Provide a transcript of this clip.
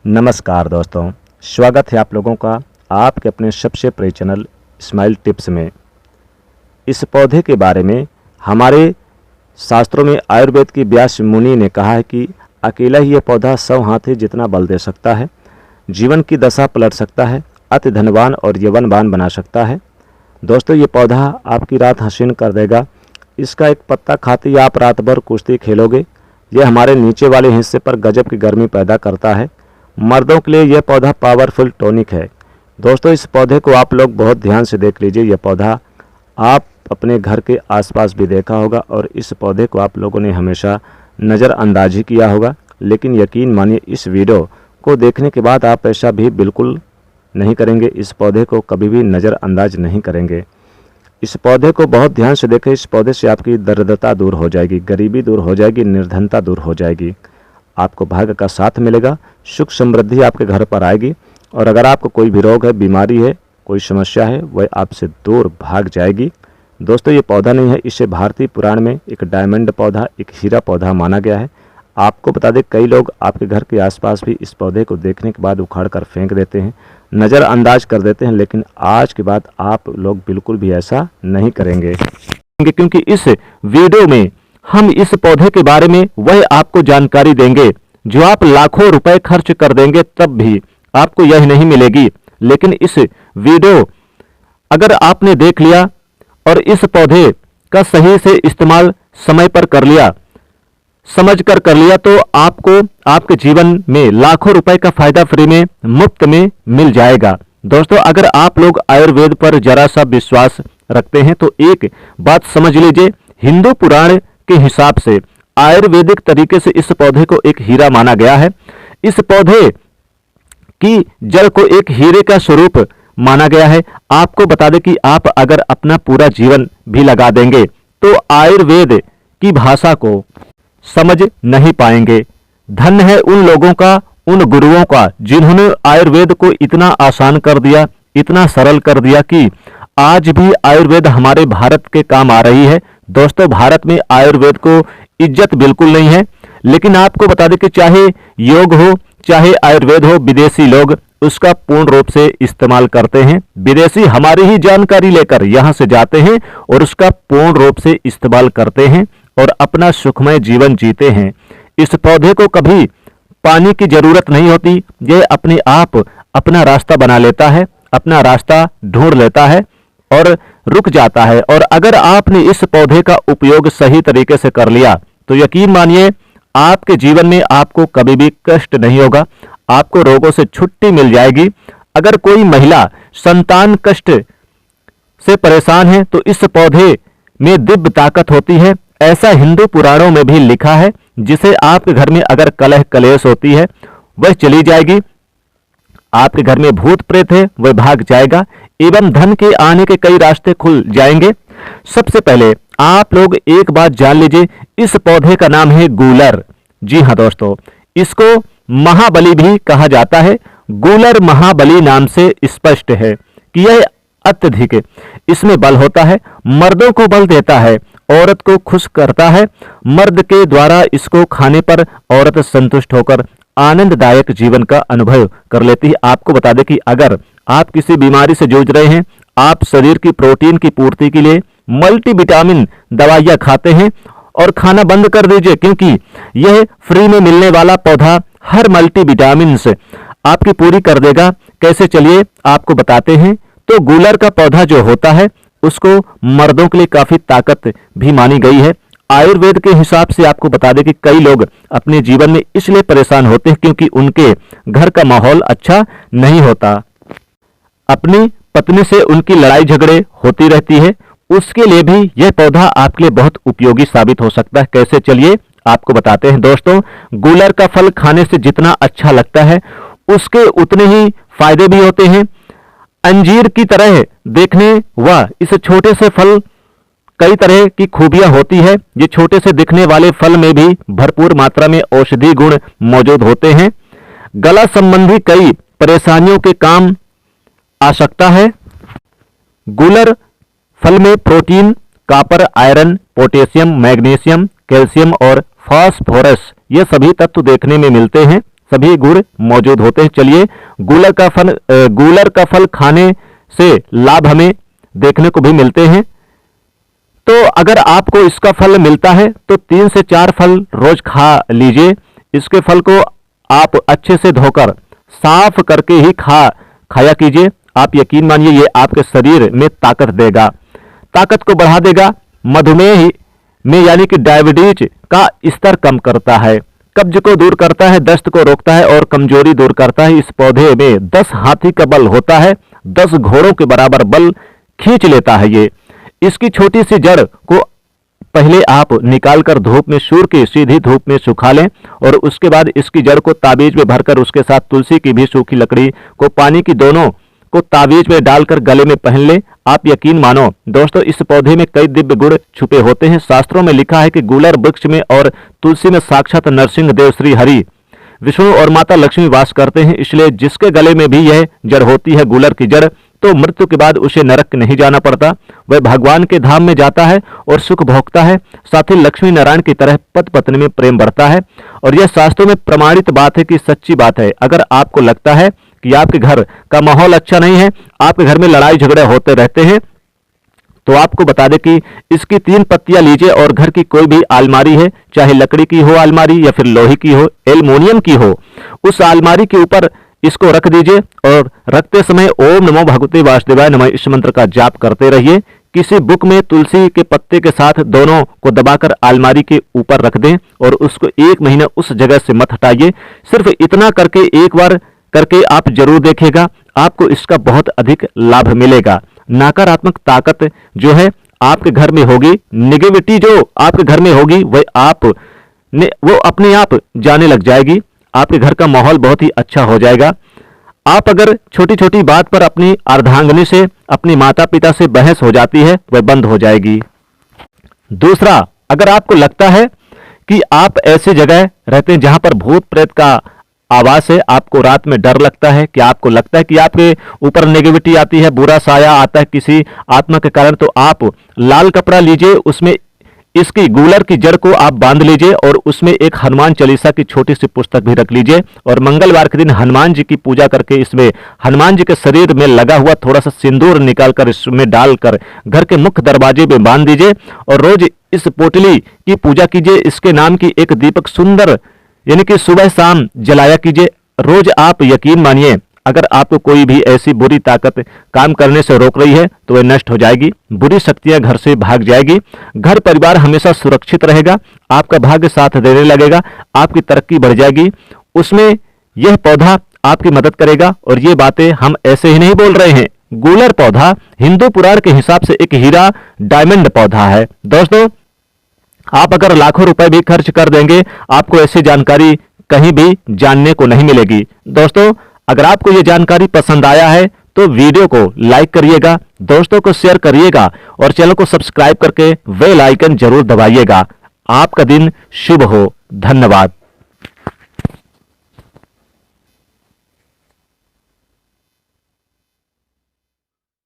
नमस्कार दोस्तों, स्वागत है आप लोगों का आपके अपने सबसे प्रिय चैनल स्माइल टिप्स में। इस पौधे के बारे में हमारे शास्त्रों में आयुर्वेद की व्यास मुनि ने कहा है कि अकेला ही यह पौधा 100 हाथी जितना बल दे सकता है, जीवन की दशा पलट सकता है, अति धनवान और यौवनवान बना सकता है। दोस्तों, ये पौधा आपकी रात हसीन कर देगा। इसका एक पत्ता खाते ही आप रात भर कुश्ती खेलोगे। यह हमारे नीचे वाले हिस्से पर गजब की गर्मी पैदा करता है। मर्दों के लिए यह पौधा पावरफुल टॉनिक है। दोस्तों, इस पौधे को आप लोग बहुत ध्यान से देख लीजिए। यह पौधा आप अपने घर के आसपास भी देखा होगा और इस पौधे को आप लोगों ने हमेशा नज़रअंदाज ही किया होगा, लेकिन यकीन मानिए इस वीडियो को देखने के बाद आप ऐसा भी बिल्कुल नहीं करेंगे। इस पौधे को कभी भी नज़रअंदाज नहीं करेंगे। इस पौधे को बहुत ध्यान से देखें। इस पौधे से आपकी दरिद्रता दूर हो जाएगी, गरीबी दूर हो जाएगी, निर्धनता दूर हो जाएगी। आपको भाग्य का साथ मिलेगा, सुख समृद्धि आपके घर पर आएगी और अगर आपको कोई भी रोग है, बीमारी है, कोई समस्या है, वह आपसे दूर भाग जाएगी। दोस्तों, ये पौधा नहीं है, इसे भारतीय पुराण में एक डायमंड पौधा, एक हीरा पौधा माना गया है। आपको बता दें, कई लोग आपके घर के आसपास भी इस पौधे को देखने के बाद उखाड़ कर फेंक देते हैं, नज़रअंदाज कर देते हैं, लेकिन आज के बाद आप लोग बिल्कुल भी ऐसा नहीं करेंगे, क्योंकि इस वीडियो में हम इस पौधे के बारे में वह आपको जानकारी देंगे जो आप लाखों रुपए खर्च कर देंगे तब भी आपको यह नहीं मिलेगी। लेकिन इस वीडियो अगर आपने देख लिया और इस पौधे का सही से इस्तेमाल समय पर कर लिया, समझ कर लिया, तो आपको आपके जीवन में लाखों रुपए का फायदा फ्री में मुफ्त में मिल जाएगा। दोस्तों, अगर आप लोग आयुर्वेद पर जरा सा विश्वास रखते हैं तो एक बात समझ लीजिए, हिंदू पुराण के हिसाब से आयुर्वेदिक तरीके से इस पौधे को एक हीरा माना गया है। इस पौधे की जड़ को एक हीरे का स्वरूप माना गया है। आपको बता दें कि आप अगर अपना पूरा जीवन भी लगा देंगे तो आयुर्वेद की भाषा को समझ नहीं पाएंगे। धन्य है उन लोगों का, उन गुरुओं का, जिन्होंने आयुर्वेद को इतना आसान कर दिया, इतना सरल कर दिया कि आज भी आयुर्वेद हमारे भारत के काम आ रही है। दोस्तों, भारत में आयुर्वेद को इज्जत बिल्कुल नहीं है, लेकिन आपको बता दें कि चाहे योग हो, चाहे आयुर्वेद हो, विदेशी लोग उसका पूर्ण रूप से इस्तेमाल करते हैं। विदेशी हमारी ही जानकारी लेकर यहां से जाते हैं और उसका पूर्ण रूप से इस्तेमाल करते हैं और अपना सुखमय जीवन जीते हैं। इस पौधे को कभी पानी की जरूरत नहीं होती, यह अपने आप अपना रास्ता बना लेता है, अपना रास्ता ढूंढ लेता है और रुक जाता है। और अगर आपने इस पौधे का उपयोग सही तरीके से कर लिया तो यकीन मानिए आपके जीवन में आपको कभी भी कष्ट नहीं होगा, आपको रोगों से छुट्टी मिल जाएगी। अगर कोई महिला संतान कष्ट से परेशान है तो इस पौधे में दिव्य ताकत होती है, ऐसा हिंदू पुराणों में भी लिखा है। जिसे आपके घर में अगर कलह कलेश होती है वह चली जाएगी, आपके घर में भूत प्रेत है वह भाग जाएगा एवं धन के आने के कई रास्ते खुल जाएंगे। सबसे पहले आप लोग एक बात जान लीजिए, इस पौधे का नाम है गूलर। जी हाँ दोस्तों, इसको महाबली भी कहा जाता है। गूलर महाबली नाम से स्पष्ट है कि यह अत्यधिक इसमें बल होता है, मर्दों को बल देता है, औरत को खुश करता है। मर्द के द्वारा इसको खाने पर औरत संतुष्ट होकर आनंददायक जीवन का अनुभव कर लेती है। आपको बता दें कि अगर आप किसी बीमारी से जूझ रहे हैं, आप शरीर की प्रोटीन की पूर्ति के लिए मल्टीविटामिन दवाइयां खाते हैं और खाना बंद कर दीजिए, क्योंकि यह फ्री में मिलने वाला पौधा हर मल्टीविटामिन से आपकी पूरी कर देगा। कैसे, चलिए आपको बताते हैं। तो गूलर का पौधा जो होता है उसको मर्दों के लिए काफी ताकत भी मानी गई है। आयुर्वेद के हिसाब से आपको बता दें कि कई लोग अपने जीवन में इसलिए परेशान होते हैं क्योंकि उनके घर का माहौल अच्छा नहीं होता, अपनी पत्नी से उनकी लड़ाई झगड़े होती रहती है। उसके लिए भी यह पौधा आपके लिए बहुत उपयोगी साबित हो सकता है। कैसे, चलिए आपको बताते हैं। दोस्तों, गूलर का फल खाने से जितना अच्छा लगता है उसके उतने ही फायदे भी होते हैं। अंजीर की तरह देखने व इस छोटे से फल कई तरह की खूबियां होती है। ये छोटे से दिखने वाले फल में भी भरपूर मात्रा में औषधि गुण मौजूद होते हैं। गला संबंधी कई परेशानियों के काम आ सकता है। गूलर फल में protein, copper, iron, potassium, magnesium, calcium और फास्फोरस ये सभी तत्व देखने में मिलते हैं। सभी गुण मौजूद होते हैं। चलिए, गूलर का फल खाने से लाभ हमें देखने को भी मिलते हैं। तो अगर आपको इसका फल मिलता है तो 3 से 4 फल रोज खा लीजिए। इसके फल को आप अच्छे से धोकर साफ करके ही खाया कीजिए। आप यकीन मानिए ये आपके शरीर में ताकत देगा, ताकत को बढ़ा देगा। मधुमेह में यानी कि डायबिटीज का स्तर कम करता है, कब्ज को दूर करता है, दस्त को रोकता है और कमजोरी दूर करता है। इस पौधे में 10 हाथी का बल होता है, 10 घोड़ों के बराबर बल खींच लेता है ये। इसकी छोटी सी जड़ को पहले आप निकालकर धूप में, सूर्य की सीधी धूप में सुखा लें और उसके बाद इसकी जड़ को ताबीज में भरकर उसके साथ तुलसी की भी सूखी लकड़ी को पानी की दोनों को ताबीज में डालकर गले में पहन ले। आप यकीन मानो दोस्तों, इस पौधे में कई दिव्य गुण छुपे होते हैं। शास्त्रों में लिखा है कि गूलर वृक्ष में और तुलसी में साक्षात नरसिंह देव, श्री हरि, विष्णु और माता लक्ष्मी वास करते हैं। इसलिए जिसके गले में भी यह जड़ होती है, गूलर की जड़, तो मृत्यु के बाद उसे नरक नहीं जाना पड़ता, वह भगवान के धाम में जाता है और सुख भोगता है। साथ ही लक्ष्मी नारायण की तरह पति पत्नी में प्रेम बढ़ता है। और यह शास्त्रों में प्रमाणित बात है कि सच्ची बात है। अगर आपको लगता है कि आपके घर का माहौल अच्छा नहीं है, आपके घर में लड़ाई झगड़े होते रहते हैं, तो आपको बता दें कि इसकी 3 पत्तियां लीजिए और घर की कोई भी अलमारी है, चाहे लकड़ी की हो अलमारी या फिर लोहे की हो, एल्युमिनियम की हो, उस अलमारी के ऊपर इसको रख दीजिए और रखते समय ओम नमो भगवते वासुदेवाय नमः इस मंत्र का जाप करते रहिए। किसी बुक में तुलसी के पत्ते के साथ दोनों को दबाकर अलमारी के ऊपर रख दें और उसको 1 महीना उस जगह से मत हटाइए। सिर्फ इतना करके एक बार करके आप जरूर देखिएगा, आपको इसका बहुत अधिक लाभ मिलेगा। नकारात्मक ताकत जो है आपके घर में होगी, नेगेटिविटी जो आपके घर में होगी वो अपने आप जाने लग जाएगी। आपके घर का माहौल बहुत ही अच्छा हो जाएगा। आप अगर छोटी छोटी बात पर अपनी अर्धांगिनी से, अपने माता पिता से बहस हो जाती है, वह बंद हो जाएगी। दूसरा, अगर आपको लगता है कि आप ऐसी जगह रहते हैं जहां पर भूत प्रेत का आवाज है, आपको रात में डर लगता है, कि आपको लगता है कि आपके ऊपर नेगेटिविटी आती है, बुरा साया आता है किसी आत्मा के कारण, तो आप लाल कपड़ा लीजिए, उसमें इसकी गूलर की जड़ को आप बांध लीजिए और उसमें एक हनुमान चालीसा की छोटी सी पुस्तक भी रख लीजिए और मंगलवार के दिन हनुमान जी की पूजा करके इसमें हनुमान जी के शरीर में लगा हुआ थोड़ा सा सिंदूर निकालकर इसमें डालकर घर के मुख्य दरवाजे में बांध दीजिए और रोज इस पोटली की पूजा कीजिए। इसके नाम की एक दीपक सुंदर यानी कि सुबह शाम जलाया कीजिए रोज। आप यकीन मानिए, अगर आपको कोई भी ऐसी बुरी ताकत काम करने से रोक रही है तो वह नष्ट हो जाएगी, बुरी शक्तियां घर से भाग जाएगी, घर परिवार हमेशा सुरक्षित रहेगा, आपका भाग्य साथ देने लगेगा, आपकी तरक्की बढ़ जाएगी। उसमें यह पौधा आपकी मदद करेगा। और ये बातें हम ऐसे ही नहीं बोल रहे हैं। गूलर पौधा हिंदू पुराण के हिसाब से एक हीरा डायमंड पौधा है। दोस्तों, आप अगर लाखों रुपए भी खर्च कर देंगे, आपको ऐसी जानकारी कहीं भी जानने को नहीं मिलेगी। दोस्तों, अगर आपको यह जानकारी पसंद आया है तो वीडियो को लाइक करिएगा, दोस्तों को शेयर करिएगा और चैनल को सब्सक्राइब करके बेल आइकन जरूर दबाइएगा। आपका दिन शुभ हो। धन्यवाद।